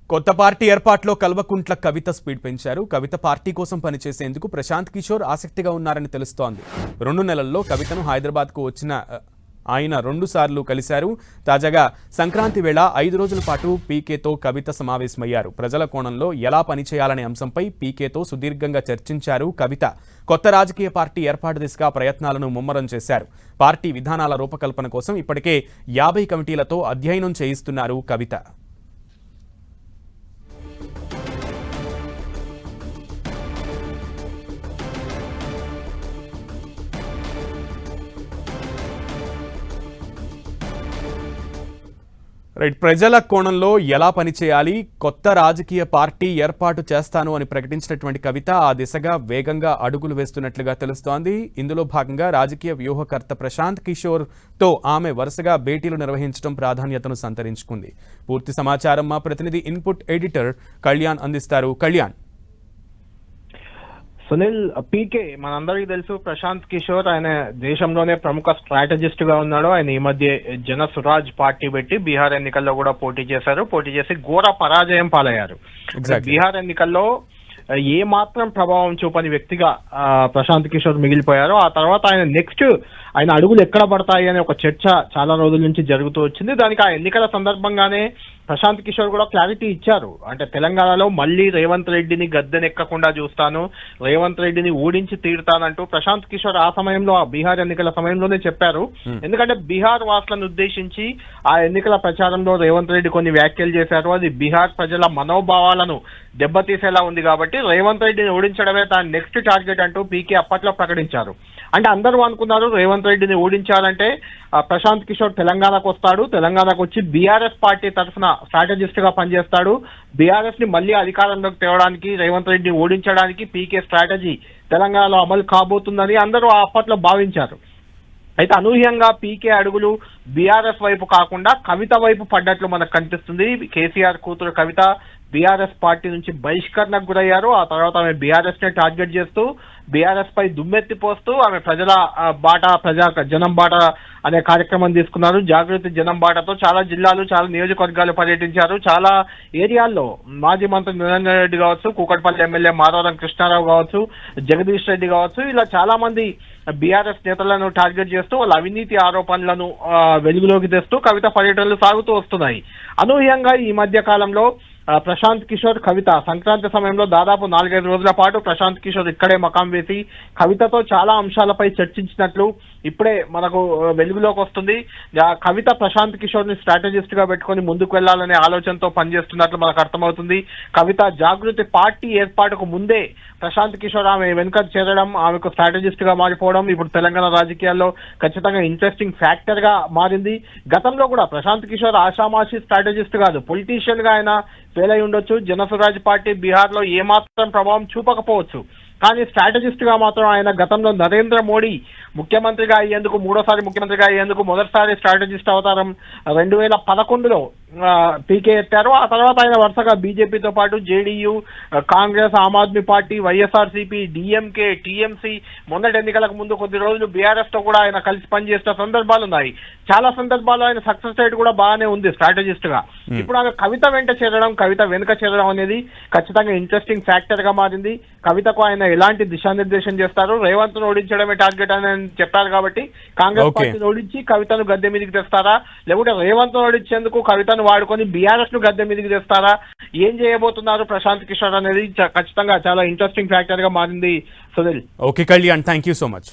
కొత్త పార్టీ ఏర్పాటులో కల్వకుంట్ల కవిత స్పీడ్ పెంచారు. కవిత పార్టీ కోసం పనిచేసేందుకు ప్రశాంత్ కిషోర్ ఆసక్తిగా ఉన్నారని తెలుస్తోంది. 2 నెలల్లో కవితను హైదరాబాద్కు వచ్చిన ఆయన 2 సార్లు కలిశారు. తాజాగా సంక్రాంతి వేళ 5 రోజుల పాటు పీకేతో కవిత సమావేశమయ్యారు. ప్రజల కోణంలో ఎలా పనిచేయాలనే అంశంపై పీకేతో సుదీర్ఘంగా చర్చించారు కవిత. కొత్త రాజకీయ పార్టీ ఏర్పాటు దిశగా ప్రయత్నాలను ముమ్మరం చేశారు. పార్టీ విధానాల రూపకల్పన కోసం ఇప్పటికే 50 కమిటీలతో అధ్యయనం చేయిస్తున్నారు కవిత. ప్రజల కోణంలో ఎలా పనిచేయాలి, కొత్త రాజకీయ పార్టీ ఏర్పాటు చేస్తాను అని ప్రకటించినటువంటి కవిత ఆ దిశగా వేగంగా అడుగులు వేస్తున్నట్లుగా తెలుస్తోంది. ఇందులో భాగంగా రాజకీయ వ్యూహకర్త ప్రశాంత్ కిషోర్ తో ఆమె వరుసగా భేటీలు నిర్వహించడం ప్రాధాన్యతను సంతరించుకుంది. పూర్తి సమాచారం మా ప్రతినిధి ఇన్పుట్ ఎడిటర్ కళ్యాణ్ అందిస్తారు. కళ్యాణ్. సునీల్, పీకే మనందరికీ తెలుసు. ప్రశాంత్ కిషోర్ ఆయన దేశంలోనే ప్రముఖ స్ట్రాటజిస్ట్ గా ఉన్నాడు. ఆయన ఈ మధ్య జన స్వరాజ్ పార్టీ పెట్టి బీహార్ ఎన్నికల్లో కూడా పోటీ చేసి ఘోర పరాజయం పాలయ్యారు. బీహార్ ఎన్నికల్లో ఏ మాత్రం ప్రభావం చూపని వ్యక్తిగా ప్రశాంత్ కిషోర్ మిగిలిపోయారు. ఆ తర్వాత ఆయన అడుగులు ఎక్కడ పడతాయి అనే ఒక చర్చ చాలా రోజుల నుంచి జరుగుతూ వచ్చింది. దానికి ఆ ఎన్నికల సందర్భంగానే ప్రశాంత్ కిషోర్ కూడా క్లారిటీ ఇచ్చారు. అంటే తెలంగాణలో మళ్ళీ రేవంత్ రెడ్డిని గద్దెనెక్కకుండా చూస్తాను, రేవంత్ రెడ్డిని ఓడించి తీరుతానంటూ ప్రశాంత్ కిషోర్ ఆ సమయంలో, ఆ బీహార్ ఎన్నికల సమయంలోనే చెప్పారు. ఎందుకంటే బీహార్ వాసులను ఉద్దేశించి ఆ ఎన్నికల ప్రచారంలో రేవంత్ రెడ్డి కొన్ని వ్యాఖ్యలు చేశారు. అది బీహార్ ప్రజల మనోభావాలను దెబ్బతీసేలా ఉంది కాబట్టి రేవంత్ రెడ్డిని ఓడించడమే తన నెక్స్ట్ టార్గెట్ అంటూ పీకే అప్పట్లో ప్రకటించారు. అంటే అందరూ అనుకున్నారు రేవంత్ రెడ్డిని ఓడించాలంటే ప్రశాంత్ కిషోర్ తెలంగాణకు వస్తాడు, తెలంగాణకు వచ్చి బీఆర్ఎస్ పార్టీ తరఫున స్ట్రాటజిస్ట్ గా పనిచేస్తాడు, బీఆర్ఎస్ ని మళ్ళీ అధికారంలోకి తేవడానికి, రేవంత్ రెడ్డిని ఓడించడానికి పీకే స్ట్రాటజీ తెలంగాణలో అమలు కాబోతుందని అందరూ అప్పట్లో భావించారు. అయితే అనూహ్యంగా పీకే అడుగులు బీఆర్ఎస్ వైపు కాకుండా కవిత వైపు పడ్డట్లు మనకు కనిపిస్తుంది. కేసీఆర్ కూతురు కవిత బీఆర్ఎస్ పార్టీ నుంచి బహిష్కరణకు గురయ్యారు. ఆ తర్వాత ఆమె బీఆర్ఎస్ ని టార్గెట్ చేస్తూ బీఆర్ఎస్ పై దుమ్మెత్తిపోస్తూ ఆమె జనం బాట అనే కార్యక్రమం తీసుకున్నారు. జాగృతి జనం బాటతో చాలా జిల్లాలు, చాలా నియోజకవర్గాలు పర్యటించారు. చాలా ఏరియాల్లో మాజీ మంత్రి నిరంజన్ రెడ్డి కావచ్చు, కూకట్పల్లి ఎమ్మెల్యే మాధవరం కృష్ణారావు కావచ్చు, జగదీష్ రెడ్డి కావచ్చు, ఇలా చాలా మంది బీఆర్ఎస్ నేతలను టార్గెట్ చేస్తూ వాళ్ళ అవినీతి ఆరోపణలను వెలుగులోకి తెస్తూ కవిత పర్యటనలు సాగుతూ వస్తున్నాయి. అనూహ్యంగా ఈ మధ్య కాలంలో ప్రశాంత్ కిషోర్, కవిత సంక్రాంతి సమయంలో దాదాపు 4-5 రోజుల పాటు ప్రశాంత్ కిషోర్ ఇక్కడే మకాం వేసి కవితతో చాలా అంశాలపై చర్చించినట్లు ఇప్పుడే మనకు వెలుగులోకి వస్తుంది. కవిత ప్రశాంత్ కిషోర్ ని స్ట్రాటజిస్ట్ గా పెట్టుకుని ముందుకు వెళ్లాలనే ఆలోచనతో పనిచేస్తున్నట్లు మనకు అర్థమవుతుంది. కవిత జాగృతి పార్టీ ఏర్పాటుకు ముందే ప్రశాంత్ కిషోర్ ఆమె వెనుక చేరడం, ఆమెకు స్ట్రాటజిస్ట్ గా మారిపోవడం ఇప్పుడు తెలంగాణ రాజకీయాల్లో ఖచ్చితంగా ఇంట్రెస్టింగ్ ఫ్యాక్టర్ గా మారింది. గతంలో కూడా ప్రశాంత్ కిషోర్ ఆషామాషి స్ట్రాటజిస్ట్ కాదు, పొలిటీషియన్ గా ఆయన ఫెయిల్ అయి ఉండొచ్చు. జనస్వరాజ్ పార్టీ బీహార్ లో ఏమాత్రం ప్రభావం చూపకపోవచ్చు, కానీ స్ట్రాటజిస్ట్ గా మాత్రం ఆయన గతంలో నరేంద్ర మోడీ ముఖ్యమంత్రిగా అయ్యేందుకు, 3వ ముఖ్యమంత్రిగా అయ్యేందుకు మొదటిసారి స్ట్రాటజిస్ట్ అవతారం 2011లో పీకే ఎత్తారు. ఆ తర్వాత ఆయన వరుసగా బీజేపీతో పాటు JDU, Congress, Aam Aadmi Party, YSRCP, DMK, TMC, మొన్నటి ఎన్నికలకు ముందు కొద్ది రోజులు బీఆర్ఎస్ తో కూడా ఆయన కలిసి పనిచేసిన సందర్భాలు ఉన్నాయి. చాలా సందర్భాల్లో ఆయన సక్సెస్ రేట్ కూడా బాగానే ఉంది స్ట్రాటజిస్ట్ గా. ఇప్పుడు ఆమె కవిత వెంట చేరడం, కవిత వెనుక చేరడం అనేది ఖచ్చితంగా ఇంట్రెస్టింగ్ ఫ్యాక్టర్ గా మారింది. కవితకు ఆయన ఎలాంటి దిశానిర్దేశం చేస్తారు, రేవంత్ ను ఓడించడమే టార్గెట్ అని చెప్పారు కాబట్టి కాంగ్రెస్ పార్టీని ఓడించి కవితను గద్దె మీదకి తెస్తారా, లేకుంటే రేవంత్ ను ఓడించేందుకు కవితను వాడుకొని బీఆర్ఎస్ ను గద్దె మీదకి తెస్తారా, ఏం చేయబోతున్నారు ప్రశాంత్ కిషోర్ అనేది ఖచ్చితంగా చాలా ఇంట్రెస్టింగ్ ఫ్యాక్టర్ గా మారింది. Sunil. Okay Kalyan, thank you so much.